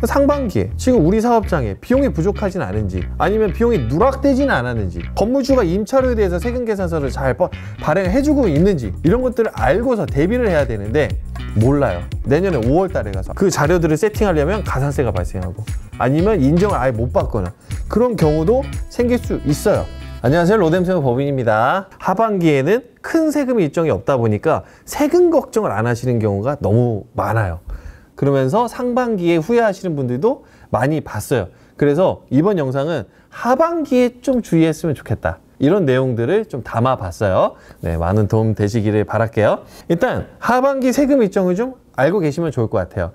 상반기에 지금 우리 사업장에 비용이 부족하진 않은지, 아니면 비용이 누락되지는 않았는지, 건물주가 임차료에 대해서 세금 계산서를 잘 발행해주고 있는지, 이런 것들을 알고서 대비를 해야 되는데 몰라요. 내년에 5월 달에 가서 그 자료들을 세팅하려면 가산세가 발생하고, 아니면 인정을 아예 못 받거나, 그런 경우도 생길 수 있어요. 안녕하세요, 로뎀세무 법인입니다. 하반기에는 큰 세금 일정이 없다 보니까 세금 걱정을 안 하시는 경우가 너무 많아요. 그러면서 상반기에 후회하시는 분들도 많이 봤어요. 그래서 이번 영상은 하반기에 좀 주의했으면 좋겠다, 이런 내용들을 좀 담아봤어요. 네, 많은 도움 되시기를 바랄게요. 일단 하반기 세금 일정을 좀 알고 계시면 좋을 것 같아요.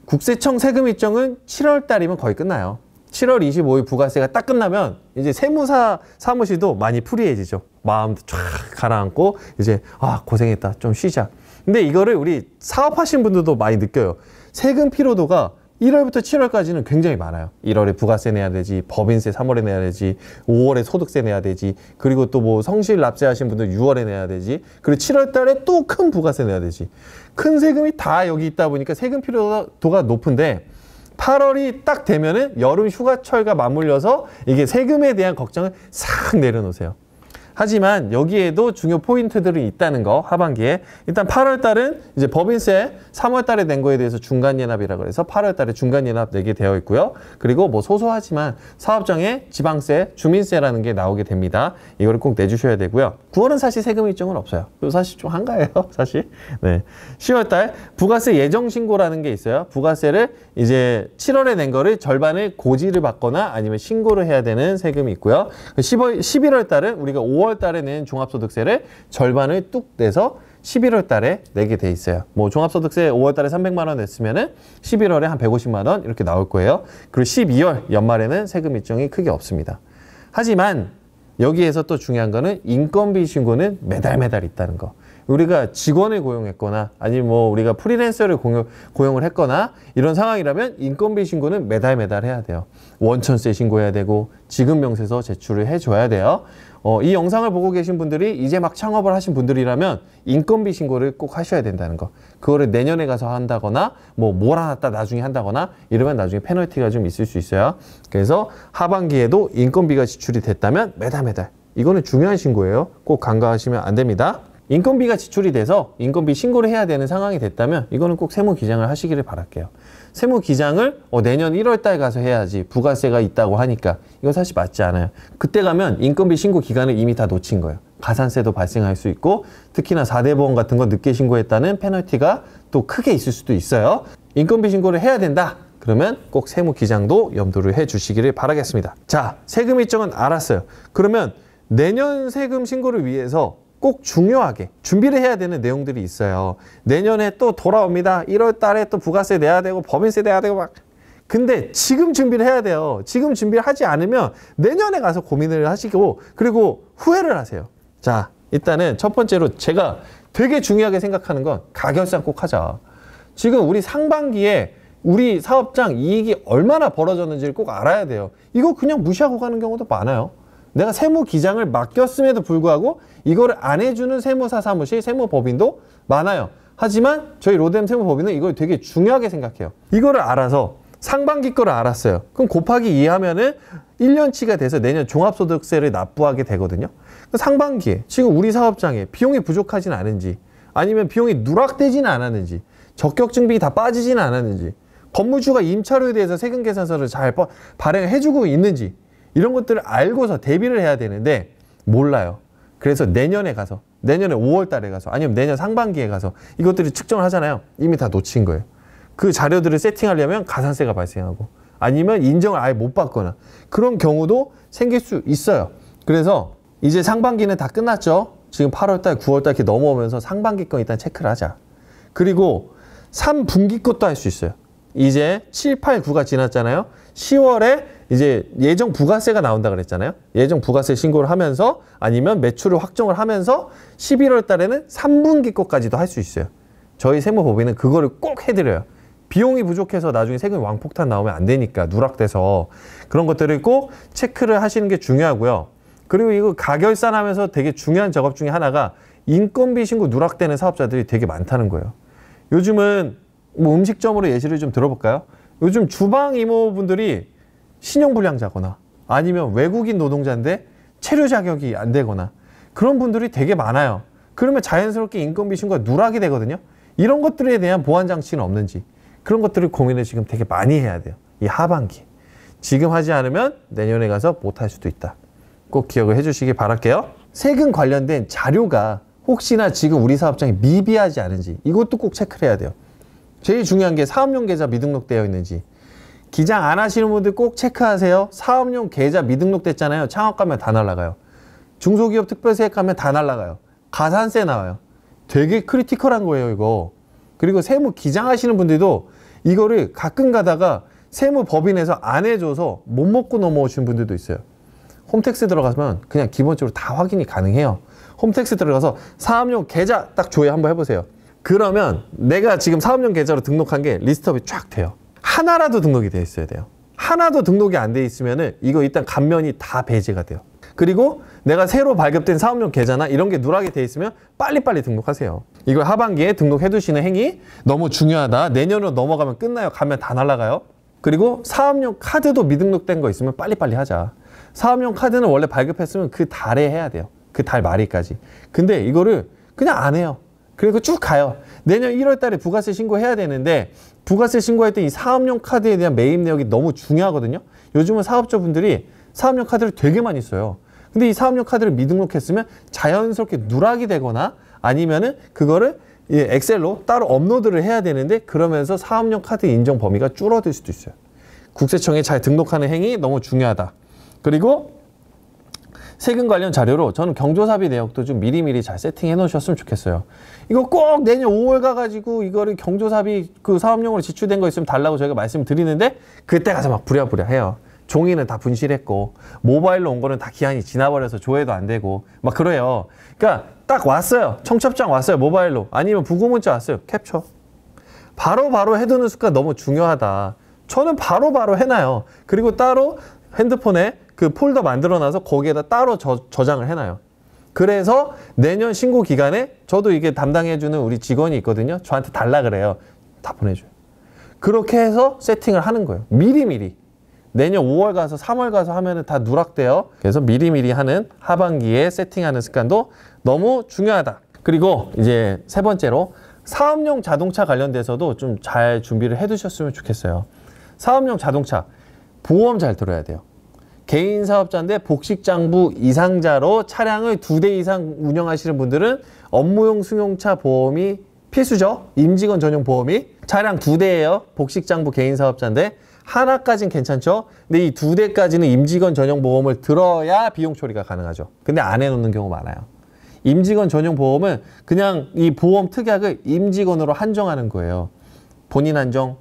국세청 세금 일정은 7월 달이면 거의 끝나요. 7월 25일 부가세가 딱 끝나면 이제 세무사 사무실도 많이 프리해지죠. 마음도 쫙 가라앉고 이제 고생했다, 좀 쉬자. 근데 이거를 우리 사업하시는 분들도 많이 느껴요. 세금 피로도가 1월부터 7월까지는 굉장히 많아요. 1월에 부가세 내야 되지, 법인세 3월에 내야 되지, 5월에 소득세 내야 되지, 그리고 또 뭐 성실 납세하신 분들 6월에 내야 되지, 그리고 7월 달에 또 큰 부가세 내야 되지. 큰 세금이 다 여기 있다 보니까 세금 피로도가 높은데, 8월이 딱 되면은 여름 휴가철과 맞물려서 이게 세금에 대한 걱정을 싹 내려놓으세요. 하지만 여기에도 중요 포인트들이 있다는 거, 하반기에. 일단 8월 달은 이제 법인세 3월 달에 낸 거에 대해서 중간연납이라고 해서 8월 달에 중간연납 내게 되어 있고요. 그리고 뭐 소소하지만 사업장에 지방세, 주민세라는 게 나오게 됩니다. 이거를 꼭 내주셔야 되고요. 9월은 사실 세금 일정은 없어요. 사실 좀 한가해요, 사실. 네. 10월 달 부가세 예정 신고라는 게 있어요. 부가세를 이제 7월에 낸 거를 절반을 고지를 받거나 아니면 신고를 해야 되는 세금이 있고요. 11월 달은 우리가 5월 달에 낸 종합소득세를 절반을 뚝 내서 11월 달에 내게 돼 있어요. 뭐 종합소득세 5월 달에 300만 원 냈으면은 11월에 한 150만 원 이렇게 나올 거예요. 그리고 12월 연말에는 세금 일정이 크게 없습니다. 하지만 여기에서 또 중요한 거는 인건비 신고는 매달 있다는 거. 우리가 직원을 고용했거나 아니면 뭐 우리가 프리랜서를 고용을 했거나 이런 상황이라면 인건비 신고는 매달 해야 돼요. 원천세 신고해야 되고 지급명세서 제출을 해줘야 돼요. 이 영상을 보고 계신 분들이 이제 막 창업을 하신 분들이라면 인건비 신고를 꼭 하셔야 된다는 거. 그거를 내년에 가서 한다거나 뭐 몰아놨다 나중에 한다거나 이러면 나중에 페널티가 좀 있을 수 있어요. 그래서 하반기에도 인건비가 지출이 됐다면 매달 이거는 중요한 신고예요. 꼭 간과하시면 안 됩니다. 인건비가 지출이 돼서 인건비 신고를 해야 되는 상황이 됐다면 이거는 꼭 세무기장을 하시기를 바랄게요. 세무기장을 내년 1월 달 가서 해야지, 부가세가 있다고 하니까 이건 사실 맞지 않아요. 그때 가면 인건비 신고 기간을 이미 다 놓친 거예요. 가산세도 발생할 수 있고, 특히나 4대 보험 같은 거 늦게 신고했다는 페널티가 또 크게 있을 수도 있어요. 인건비 신고를 해야 된다, 그러면 꼭 세무기장도 염두를 해 주시기를 바라겠습니다. 자, 세금 일정은 알았어요. 그러면 내년 세금 신고를 위해서 꼭 중요하게 준비를 해야 되는 내용들이 있어요. 내년에 또 돌아옵니다. 1월 달에 또 부가세 내야 되고 법인세 내야 되고 막. 근데 지금 준비를 해야 돼요. 지금 준비를 하지 않으면 내년에 가서 고민을 하시고, 그리고 후회를 하세요. 자, 일단은 첫 번째로 제가 되게 중요하게 생각하는 건 가결상 꼭 하자. 지금 우리 상반기에 우리 사업장 이익이 얼마나 벌어졌는지를 꼭 알아야 돼요. 이거 그냥 무시하고 가는 경우도 많아요. 내가 세무기장을 맡겼음에도 불구하고 이거를 안 해주는 세무사 사무실, 세무법인도 많아요. 하지만 저희 로뎀 세무법인은 이걸 되게 중요하게 생각해요. 이거를 알아서 상반기 거를 알았어요. 그럼 곱하기 2 하면은 1년치가 돼서 내년 종합소득세를 납부하게 되거든요. 상반기에 지금 우리 사업장에 비용이 부족하진 않은지, 아니면 비용이 누락되지는 않았는지, 적격증빙이 다 빠지지는 않았는지, 건물주가 임차료에 대해서 세금 계산서를 잘 발행해주고 있는지, 이런 것들을 알고서 대비를 해야 되는데 몰라요. 그래서 내년에 가서, 내년에 5월 달에 가서, 아니면 내년 상반기에 가서 이것들을 측정을 하잖아요. 이미 다 놓친 거예요. 그 자료들을 세팅하려면 가산세가 발생하고, 아니면 인정을 아예 못 받거나, 그런 경우도 생길 수 있어요. 그래서 이제 상반기는 다 끝났죠. 지금 8월 달, 9월 달 이렇게 넘어오면서 상반기 건 일단 체크를 하자. 그리고 3분기 것도 할 수 있어요. 이제 7, 8, 9가 지났잖아요. 10월에 이제 예정 부가세가 나온다 그랬잖아요. 예정 부가세 신고를 하면서, 아니면 매출을 확정을 하면서 11월 달에는 3분기 것까지도 할 수 있어요. 저희 세무법인은 그거를 꼭 해드려요. 비용이 부족해서 나중에 세금 왕폭탄 나오면 안 되니까, 누락돼서. 그런 것들을 꼭 체크를 하시는 게 중요하고요. 그리고 이거 가결산하면서 되게 중요한 작업 중에 하나가 인건비 신고 누락되는 사업자들이 되게 많다는 거예요. 요즘은 뭐 음식점으로 예시를 좀 들어볼까요? 요즘 주방 이모분들이 신용불량자거나 아니면 외국인 노동자인데 체류 자격이 안 되거나 그런 분들이 되게 많아요. 그러면 자연스럽게 인건비 신고가 누락이 되거든요. 이런 것들에 대한 보완 장치는 없는지 그런 것들을 고민을 지금 되게 많이 해야 돼요. 이 하반기. 지금 하지 않으면 내년에 가서 못할 수도 있다. 꼭 기억을 해주시기 바랄게요. 세금 관련된 자료가 혹시나 지금 우리 사업장이 미비하지 않은지 이것도 꼭 체크를 해야 돼요. 제일 중요한 게 사업용 계좌 미등록되어 있는지. 기장 안 하시는 분들 꼭 체크하세요. 사업용 계좌 미등록됐잖아요. 창업 가면 다 날라가요. 중소기업 특별세액 가면 다 날라가요. 가산세 나와요. 되게 크리티컬한 거예요, 이거. 그리고 세무 기장하시는 분들도 이거를 가끔 가다가 세무법인에서 안 해줘서 못 먹고 넘어오시는 분들도 있어요. 홈택스 들어가면 그냥 기본적으로 다 확인이 가능해요. 홈택스 들어가서 사업용 계좌 딱 조회 한번 해보세요. 그러면 내가 지금 사업용 계좌로 등록한 게 리스트업이 쫙 돼요. 하나라도 등록이 돼 있어야 돼요. 하나도 등록이 안 돼 있으면은 이거 일단 감면이 다 배제가 돼요. 그리고 내가 새로 발급된 사업용 계좌나 이런 게 누락이 돼 있으면 빨리빨리 등록하세요. 이걸 하반기에 등록해 두시는 행위 너무 중요하다. 내년으로 넘어가면 끝나요. 가면 다 날아가요. 그리고 사업용 카드도 미등록된 거 있으면 빨리빨리 하자. 사업용 카드는 원래 발급했으면 그 달에 해야 돼요. 그 달 말일까지. 근데 이거를 그냥 안 해요. 그리고 쭉 가요. 내년 1월 달에 부가세 신고해야 되는데 부가세 신고할 때 이 사업용 카드에 대한 매입 내역이 너무 중요하거든요. 요즘은 사업자분들이 사업용 카드를 되게 많이 써요. 근데 이 사업용 카드를 미등록했으면 자연스럽게 누락이 되거나 아니면은 그거를 엑셀로 따로 업로드를 해야 되는데 그러면서 사업용 카드 인정 범위가 줄어들 수도 있어요. 국세청에 잘 등록하는 행위 너무 중요하다. 그리고 세금 관련 자료로 저는 경조사비 내역도 좀 미리미리 잘 세팅해 놓으셨으면 좋겠어요. 이거 꼭 내년 5월 가가지고 이거를 경조사비 그 사업용으로 지출된 거 있으면 달라고 저희가 말씀드리는데 그때 가서 막 부랴부랴 해요. 종이는 다 분실했고 모바일로 온 거는 다 기한이 지나버려서 조회도 안 되고 막 그래요. 그러니까 딱 왔어요. 청첩장 왔어요. 모바일로. 아니면 부고문자 왔어요. 캡처. 바로바로 해두는 습관 너무 중요하다. 저는 바로바로 해놔요. 그리고 따로 핸드폰에 그 폴더 만들어놔서 거기에다 따로 저장을 해놔요. 그래서 내년 신고 기간에 저도 이게 담당해주는 우리 직원이 있거든요. 저한테 달라 그래요. 다 보내줘요. 그렇게 해서 세팅을 하는 거예요. 미리미리. 내년 5월 가서 3월 가서 하면은 다 누락돼요. 그래서 미리미리 하는 하반기에 세팅하는 습관도 너무 중요하다. 그리고 이제 세 번째로 사업용 자동차 관련돼서도 좀 잘 준비를 해 두셨으면 좋겠어요. 사업용 자동차 보험 잘 들어야 돼요. 개인 사업자인데 복식장부 이상자로 차량을 2대 이상 운영하시는 분들은 업무용 승용차 보험이 필수죠. 임직원 전용 보험이. 차량 2대예요. 복식장부 개인 사업자인데 하나까지는 괜찮죠. 근데 이 2대까지는 임직원 전용 보험을 들어야 비용 처리가 가능하죠. 근데 안 해놓는 경우 많아요. 임직원 전용 보험은 그냥 이 보험 특약을 임직원으로 한정하는 거예요. 본인 한정,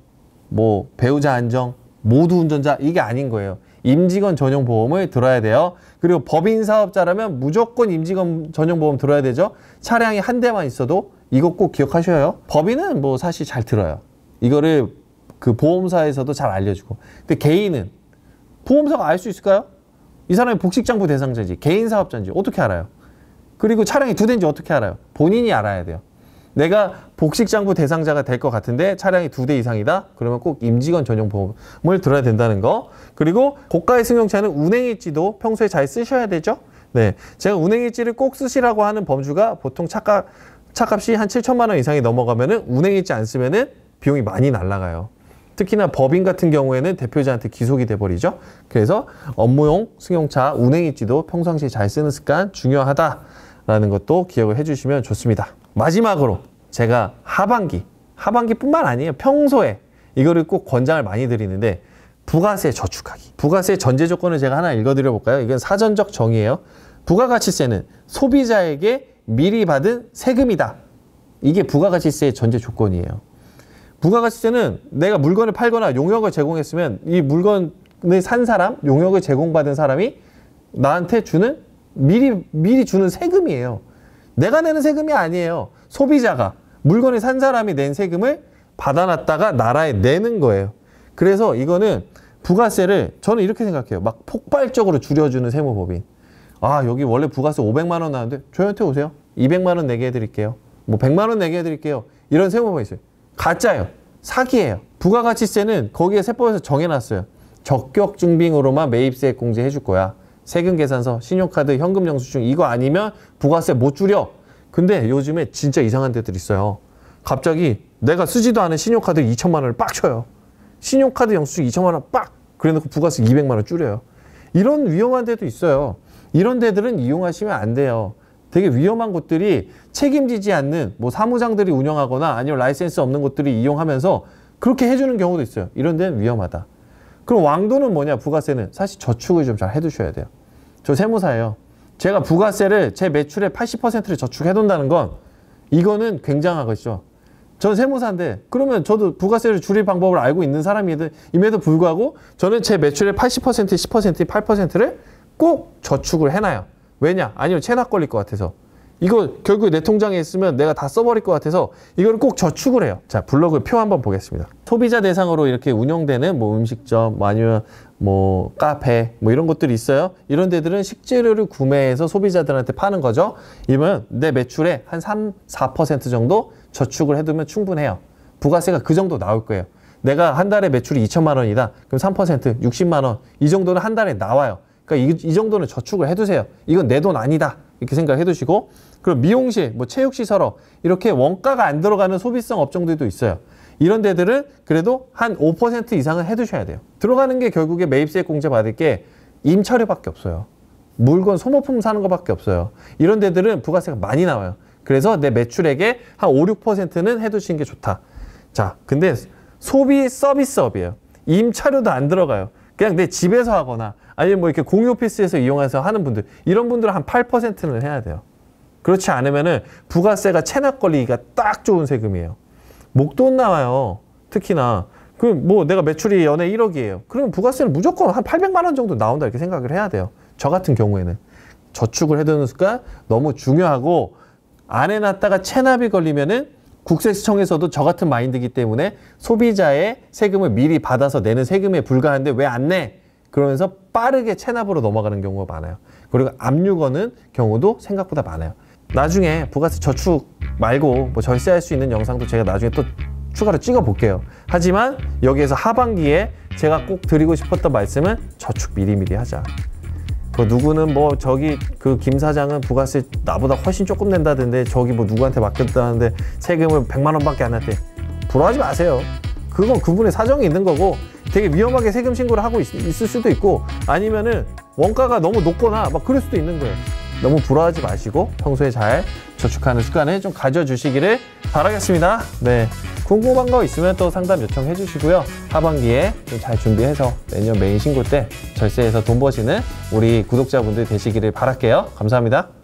뭐 배우자 한정, 모두 운전자 이게 아닌 거예요. 임직원 전용 보험을 들어야 돼요. 그리고 법인 사업자라면 무조건 임직원 전용 보험 들어야 되죠. 차량이 한 대만 있어도 이거 꼭 기억하셔요. 법인은 뭐 사실 잘 들어요. 이거를 그 보험사에서도 잘 알려주고. 근데 개인은 보험사가 알 수 있을까요? 이 사람이 복식장부 대상자인지 개인 사업자인지 어떻게 알아요? 그리고 차량이 2대인지 어떻게 알아요? 본인이 알아야 돼요. 내가 복식장부 대상자가 될 것 같은데 차량이 2대 이상이다? 그러면 꼭 임직원 전용 보험을 들어야 된다는 거. 그리고 고가의 승용차는 운행일지도 평소에 잘 쓰셔야 되죠? 네, 제가 운행일지를 꼭 쓰시라고 하는 범주가 보통 차값이 한 7천만 원 이상이 넘어가면은 운행일지 안 쓰면은 비용이 많이 날아가요. 특히나 법인 같은 경우에는 대표자한테 기속이 돼버리죠. 그래서 업무용 승용차 운행일지도 평상시에 잘 쓰는 습관 중요하다라는 것도 기억을 해주시면 좋습니다. 마지막으로 제가 하반기뿐만 아니에요. 평소에 이거를 꼭 권장을 많이 드리는데 부가세 저축하기. 부가세 전제 조건을 제가 하나 읽어드려 볼까요? 이건 사전적 정의예요. 부가가치세는 소비자에게 미리 받은 세금이다. 이게 부가가치세의 전제 조건이에요. 부가가치세는 내가 물건을 팔거나 용역을 제공했으면 이 물건을 산 사람, 용역을 제공받은 사람이 나한테 주는 미리 주는 세금이에요. 내가 내는 세금이 아니에요. 소비자가 물건을 산 사람이 낸 세금을 받아놨다가 나라에 내는 거예요. 그래서 이거는 부가세를 저는 이렇게 생각해요. 막 폭발적으로 줄여주는 세무법인. 아, 여기 원래 부가세 500만 원 나왔는데 저희한테 오세요. 200만 원 내게 해드릴게요. 뭐 100만 원 내게 해드릴게요. 이런 세무법이 있어요. 가짜예요. 사기예요. 부가가치세는 거기에 세법에서 정해놨어요. 적격증빙으로만 매입세액 공제해 줄 거야. 세금 계산서, 신용카드, 현금 영수증 이거 아니면 부가세 못 줄여. 근데 요즘에 진짜 이상한 데들 있어요. 갑자기 내가 쓰지도 않은 신용카드 2천만 원을 빡 쳐요. 신용카드 영수증 2천만 원 빡! 그래놓고 부가세 200만 원 줄여요. 이런 위험한 데도 있어요. 이런 데들은 이용하시면 안 돼요. 되게 위험한 곳들이 책임지지 않는 뭐 사무장들이 운영하거나 아니면 라이센스 없는 곳들이 이용하면서 그렇게 해주는 경우도 있어요. 이런 데는 위험하다. 그럼 왕도는 뭐냐? 부가세는 사실 저축을 좀 잘 해두셔야 돼요. 저 세무사예요. 제가 부가세를 제 매출의 80%를 저축해둔다는 건 이거는 굉장하겠죠. 전 세무사인데 그러면 저도 부가세를 줄일 방법을 알고 있는 사람임에도 불구하고 저는 제 매출의 80%, 10%, 8%를 꼭 저축을 해놔요. 왜냐? 아니면 체납 걸릴 것 같아서. 이거 결국에 내 통장에 있으면 내가 다 써버릴 것 같아서 이걸 꼭 저축을 해요. 자, 블로그 표 한번 보겠습니다. 소비자 대상으로 이렇게 운영되는 뭐 음식점, 뭐 아니면 뭐 카페, 뭐 이런 것들이 있어요. 이런 데들은 식재료를 구매해서 소비자들한테 파는 거죠. 이러면 내 매출의 한 3, 4% 정도 저축을 해두면 충분해요. 부가세가 그 정도 나올 거예요. 내가 한 달에 매출이 2천만 원이다. 그럼 3%, 60만 원. 이 정도는 한 달에 나와요. 그러니까 이 정도는 저축을 해두세요. 이건 내 돈 아니다. 이렇게 생각해 두시고, 그럼 미용실, 뭐 체육시설업 이렇게 원가가 안 들어가는 소비성 업종들도 있어요. 이런 데들은 그래도 한 5% 이상은 해두셔야 돼요. 들어가는 게 결국에 매입세액 공제 받을 게 임차료밖에 없어요. 물건, 소모품 사는 것밖에 없어요. 이런 데들은 부가세가 많이 나와요. 그래서 내 매출액의 한 5, 6%는 해두시는 게 좋다. 자, 근데 소비 서비스업이에요. 임차료도 안 들어가요. 그냥 내 집에서 하거나 아니면 뭐 이렇게 공유 오피스에서 이용해서 하는 분들, 이런 분들은 한 8%는 해야 돼요. 그렇지 않으면은 부가세가 체납 걸리기가 딱 좋은 세금이에요. 목돈 나와요. 특히나. 그럼 뭐 내가 매출이 연에 1억이에요. 그러면 부가세는 무조건 한 800만 원 정도 나온다 이렇게 생각을 해야 돼요. 저 같은 경우에는. 저축을 해두는 습관 너무 중요하고, 안 해놨다가 체납이 걸리면은 국세청에서도 저 같은 마인드이기 때문에 소비자의 세금을 미리 받아서 내는 세금에 불과한데 왜 안 내? 그러면서 빠르게 체납으로 넘어가는 경우가 많아요. 그리고 압류 거는 경우도 생각보다 많아요. 나중에 부가세 저축 말고 뭐 절세할 수 있는 영상도 제가 나중에 또 추가로 찍어 볼게요. 하지만 여기에서 하반기에 제가 꼭 드리고 싶었던 말씀은 저축 미리미리 하자. 그 누구는 뭐 저기 그 김 사장은 부가세 나보다 훨씬 조금 낸다던데 저기 뭐 누구한테 맡겼다는데 세금을 100만 원밖에 안 냈대. 부러워하지 마세요. 그건 그분의 사정이 있는 거고, 되게 위험하게 세금 신고를 하고 있을 수도 있고, 아니면은 원가가 너무 높거나 막 그럴 수도 있는 거예요. 너무 부러워하지 마시고 평소에 잘 저축하는 습관을 좀 가져주시기를 바라겠습니다. 네, 궁금한 거 있으면 또 상담 요청해 주시고요. 하반기에 좀 잘 준비해서 내년 메인 신고 때 절세에서 돈 버시는 우리 구독자분들 되시기를 바랄게요. 감사합니다.